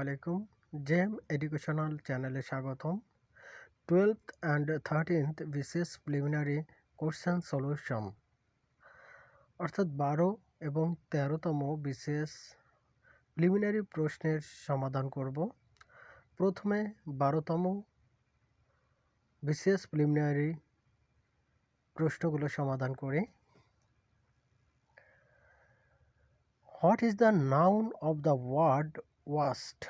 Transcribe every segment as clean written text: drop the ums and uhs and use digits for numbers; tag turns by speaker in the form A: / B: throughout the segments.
A: আলাইকুম। জেম এডুকেশনাল চ্যানেলে স্বাগতম। 12th and 13th বিশেষ প্রিলিমিনারি কোশ্চেন সলিউশন অর্থাৎ 12 এবং 13তম বিশেষ প্রিলিমিনারি প্রশ্নের সমাধান করব। প্রথমে 12তম বিশেষ প্রিলিমিনারি প্রশ্নগুলো সমাধান করি। What is the noun of the word waste?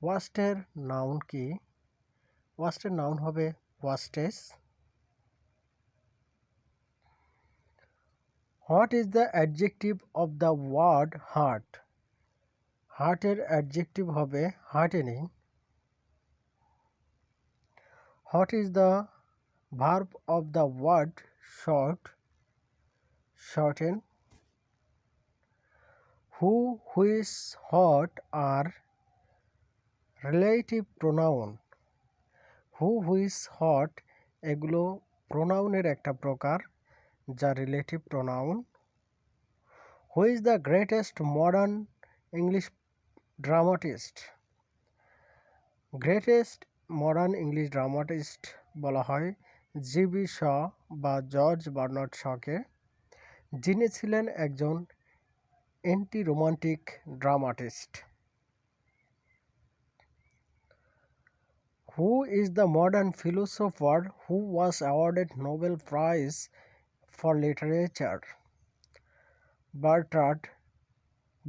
A: ওয়াস্টের নাউন কি? ওয়াস্টের নাউন হবে wastes. What is the adjective of the word heart? হার্টের অ্যাডজেক্টিভ হবে heartening. What is the verb of the word short? Shorten. Who, which, what are relative pronoun. Who, which, what এগুলো প্রোনাউনের একটা প্রকার যা relative pronoun. Who is the greatest modern English dramatist? Greatest modern English dramatist বলা হয় GB শ বা George Bernard শকে, যিনি ছিলেন একজন anti romantic dramatist. Who is the modern philosopher who was awarded Nobel prize for literature?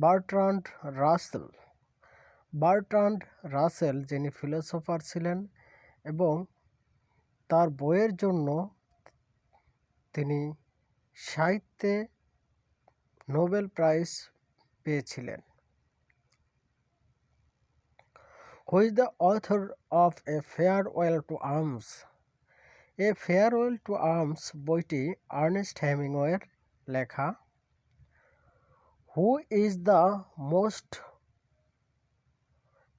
A: Bertrand Rasel. Bertrand Rasel যিনি philosopher ছিলেন এবং তার বইয়ের জন্য তিনি সাহিত্যে নোবেল প্রাইজ পেয়েছিলেন। হু is the author of a farewell to arms? A farewell to arms বইটি আর্নেস্ট হেমিংওয়ের লেখা। হু is the most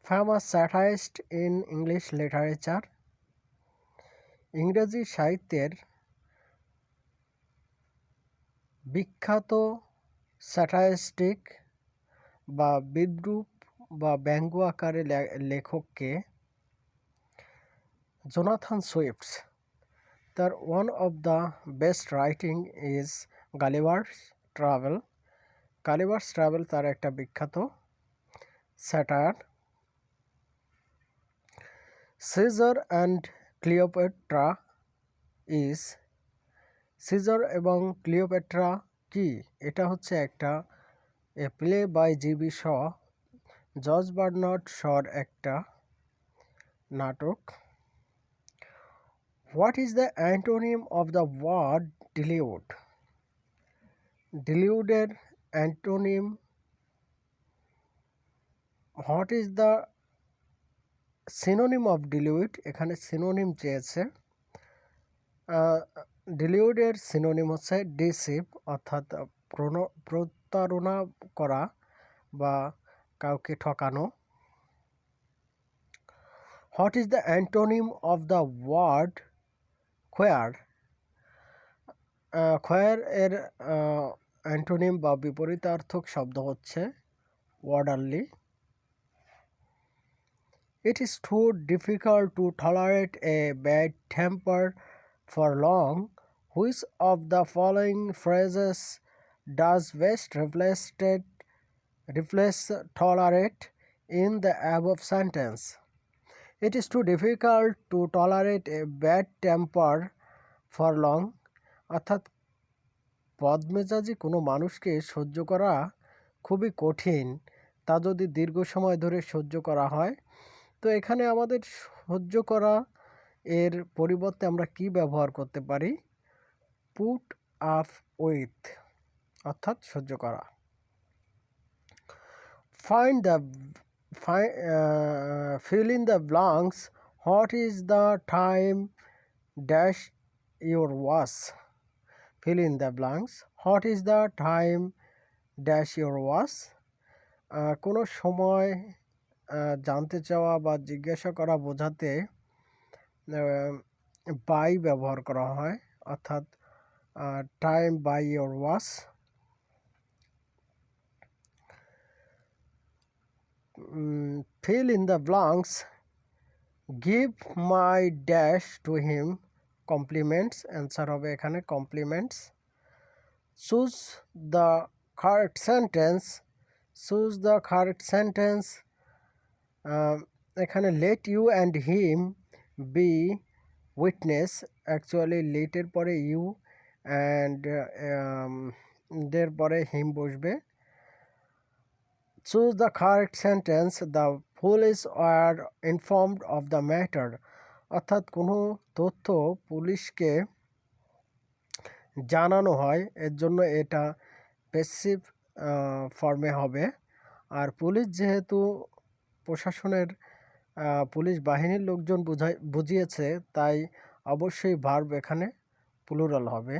A: famous satirist in English literature? ইংরেজি সাহিত্যের বিখ্যাত স্যাটারিস্টিক বা বিদ্রূপ বা ব্যঙ্গ আকারে লেখককে? Jonathan Swift's. তার one of the best writing is Gulliver's travel. Gulliver's travel তার একটা বিখ্যাত satire. Caesar and Cleopatra is? Caesar এবং ক্লিওপেট্রা কি? এটা হচ্ছে একটা play by GB Shaw, George Bernard শর একটা নাটক। What is the antonym of the word delude? ডিলিউডের antonym. What is the synonym of delude? এখানে সিনোনিম চেয়েছে। ডিলিউডের সিনোনিম হচ্ছে ডিসিভ, অর্থাৎ প্রতারণা করা বা কাউকে ঠকানো। What is the antonym of the word খোয়ার? খোয়ার এর অ্যান্টোনিম বা বিপরীতার্থক শব্দ হচ্ছে orderly. It is too difficult to tolerate a bad temper for long. Which of the following phrases does best replace tolerate in the above sentence? It is too difficult to tolerate a bad temper for long. অর্থাৎ বদমেজাজি কোনো মানুষকে সহ্য করা খুবই কঠিন, তা যদি দীর্ঘ সময় ধরে সহ্য করা হয়। তো এখানে আমাদের সহ্য করা এর পরিবর্তে আমরা কি ব্যবহার করতে পারি? পুট আপ উইথ, অর্থাৎ সহ্য করা। Fill in the blanks. What is the time dash your watch? Fill in the blanks. What is the time dash your watch? কোনো সময় জানতে চাওয়া বা জিজ্ঞাসা করা বোঝাতে বাই ব্যবহার করা হয়, অর্থাৎ time by your watch. fill in the blanks. Give my dash to him. Compliments, answer হবে এখানে compliments. Choose the correct sentence. Choose the correct sentence. এখানে let you and him be witness. Actually let এর পরে you and দের পরে him বসবে. Choose the correct sentence. The police are informed of the matter. অর্থাৎ কোনো তথ্য পুলিশকে জানানো হয়, এর জন্য এটা প্যাসিভ ফর্মে হবে। আর পুলিশ যেহেতু প্রশাসনের পুলিশ বাহিনীর লোকজন বুঝিয়েছে, তাই অবশ্যই ভার্ব এখানে প্লুরাল হবে।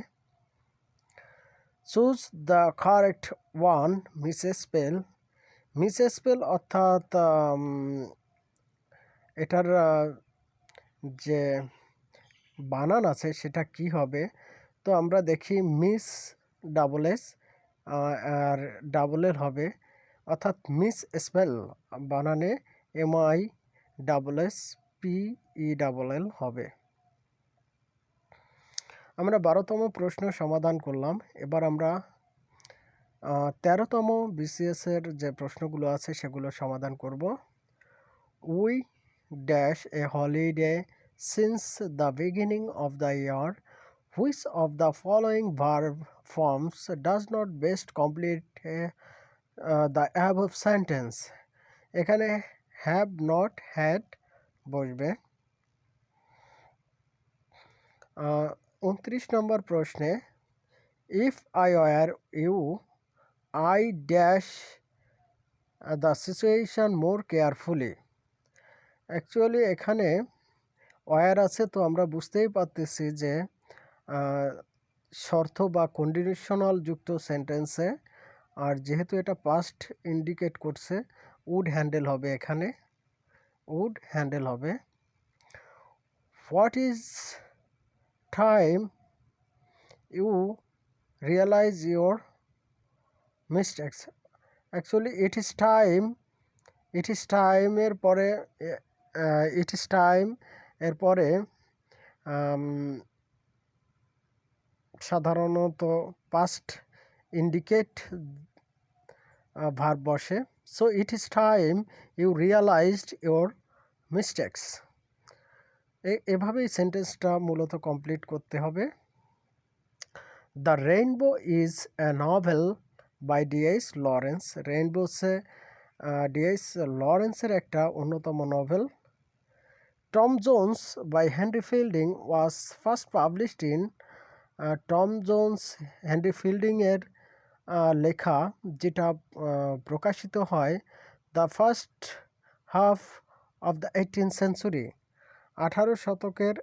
A: Choose the correct one, মিসস্পেল। মিসস্পেল অর্থাৎ এটার যে বানান আছে সেটা কি হবে, তো আমরা দেখি মিস ডাবল এস আর ডাবল এল হবে, অর্থাৎ মিস স্পেল বানানে MI double S PE double L হবে। আমরা 12তম প্রশ্ন সমাধান করলাম। এবার আমরা 13তম BCS এর যে প্রশ্নগুলো আছে সেগুলো সমাধান করব। We dash a holiday since the beginning of the year. Which of the following verb forms does not best complete the above sentence? এখানে have not had বসবে। 29 নম্বর প্রশ্নে if I were you I dash the situation more carefully. Actually এখানে war আছে, তো আমরা বুঝতেই পারতেছি যে শর্ত বা কন্ডিশনাল যুক্ত সেন্টেন্সে, আর যেহেতু এটা পাস্ট ইন্ডিকেট করছে, উড হ্যান্ডেল হবে, এখানে উড হ্যান্ডেল হবে। What is time you realise your mistakes. Actually it is time, it is টাইমের পরে ইট ইজ টাইম এরপরে সাধারণত পাস্ট ইন্ডিকেট ভার্ব বসে। So it is time you realised your mistakes. এভাবেই সেন্টেন্সটা মূলত কমপ্লিট করতে হবে। The rainbow is a novel by D.H. Lawrence. Rainbow হচ্ছে D.H. লরেন্সের একটা অন্যতম novel. Tom Jones by Henry Fielding was first published in. Tom Jones Henry ফিল্ডিংয়ের লেখা, যেটা প্রকাশিত হয় the first half of the 18th century. 18 শতকের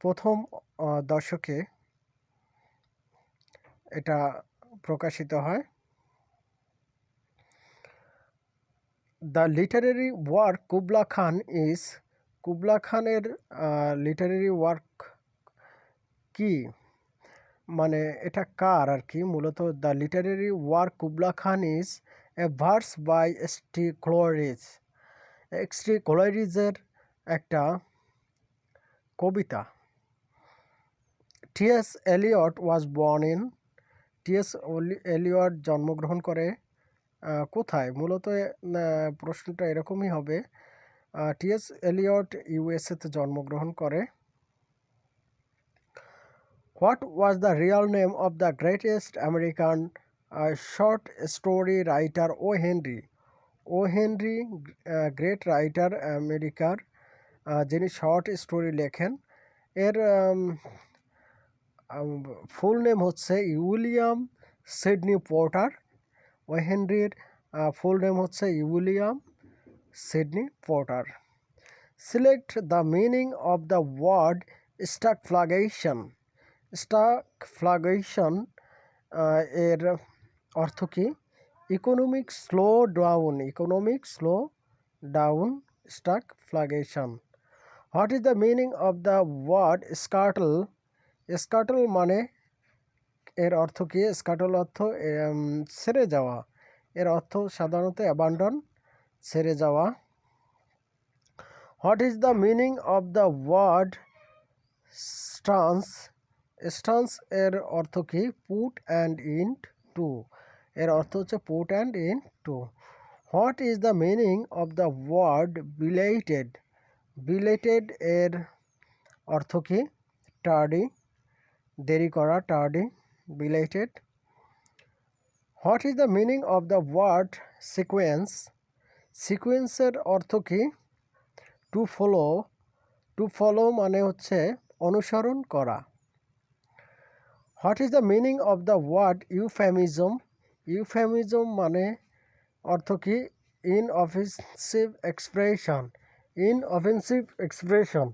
A: প্রথম দশকে এটা প্রকাশিত হয়। The literary work Kubla Khan is. Kubla খানের লিটারেরি ওয়ার্ক কি, মানে এটা কার আর কি, মূলত the literary work Kubla Khan is a verse by ST Coleridge. ST ক্লোরিজের একটা কবিতা। T.S. Eliot was born in. T.S. Eliot জন্মগ্রহণ করে কোথায়, মূলত প্রশ্নটা এরকমই হবে। T.S. এলিয়ট USA-তে জন্মগ্রহণ করে। What was the real name of the greatest American short story writer O Henry. O Henry great writer আমেরিকার, যিনি শর্ট স্টোরি লেখেন। এর ফুল নেম হচ্ছে উইলিয়াম সিডনি পোর্টার। ও হেনরির ফুল নেম হচ্ছে William Sidney Porter. Select the meaning of the word stagflation. Stagflation এর অর্থ কি? Economic slowdown. Economic slowdown, stagflation. What is the meaning of the word scuttle. Scuttle মানে এর অর্থ কি? স্কার্টল অর্থ ছেড়ে যাওয়া। এর অর্থ সাধারণত অ্যাবান্ডন, ছেড়ে যাওয়া। What is the meaning of the word stance? Stance এর অর্থ কি? Put an end to. এর অর্থ হচ্ছে put an end to. What is the meaning of the word belated? Belated এর অর্থ কি? টার্ডি, দেরি করা, tardy, belated. What is the meaning of the word sequence? সিকোয়েন্সের অর্থ কি? To follow. টু ফলো মানে হচ্ছে অনুসরণ করা। What is the meaning of the word euphemism? Euphemism মানে অর্থ কি? Inoffensive expression. Inoffensive expression.